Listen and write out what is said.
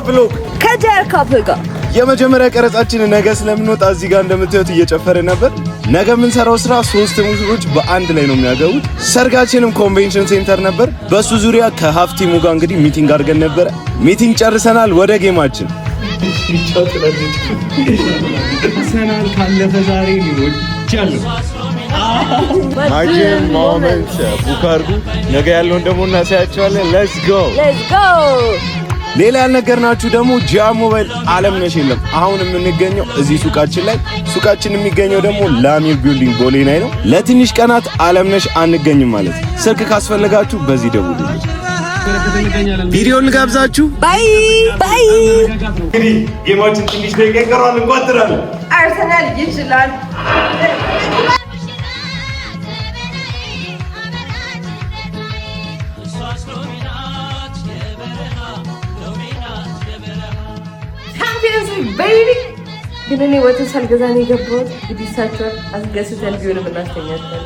ብሎግ ከጀርካ ብሎግ የመጀመሪያ ቀረጻችን ነገ ስለምንወጣ እዚህ ጋር እንደምታዩት እየጨፈረ ነበር። ነገ የምንሰራው ስራ 3 ሙሽሮች በአንድ ላይ ነው የሚያገቡት። ሰርጋችንም ኮንቬንሽን ሴንተር ነበር። በሱ ዙሪያ ከሀፍቲሙ ጋር እንግዲህ ሚቲንግ አድርገን ነበረ። ሚቲንግ ጨርሰናል። ወደ ጌማችን ሰናል ካለፈ ዛሬ ሊወጫለሁ ማጂክ ሞመንት ቡካርጉ ነገ ያለውን ደግሞ እናሳያቸዋለን። ሌትስ ጎ ሌላ ያልነገርናችሁ ደግሞ ጂአር ሞባይል አለምነሽ የለም። አሁን የምንገኘው እዚህ ሱቃችን ላይ። ሱቃችን የሚገኘው ደግሞ ላሚር ቢልዲንግ ቦሌ ላይ ነው። ለትንሽ ቀናት አለምነሽ አንገኝም ማለት ነው። ስልክ ካስፈልጋችሁ በዚህ ደውሉ። ቪዲዮን ልጋብዛችሁ። ባይ ባይ። እንግዲህ ጌማችን ትንሽ ደቂቃ ይቀራል። እንቋጥራለን። አርሰናል ይችላል። ቤቢ ግን እኔ ወተት ሳልገዛ ነው የገባሁት። እንግዲህ እሳቸውን አስገዝተን ቢሆንም እናስተኛለን።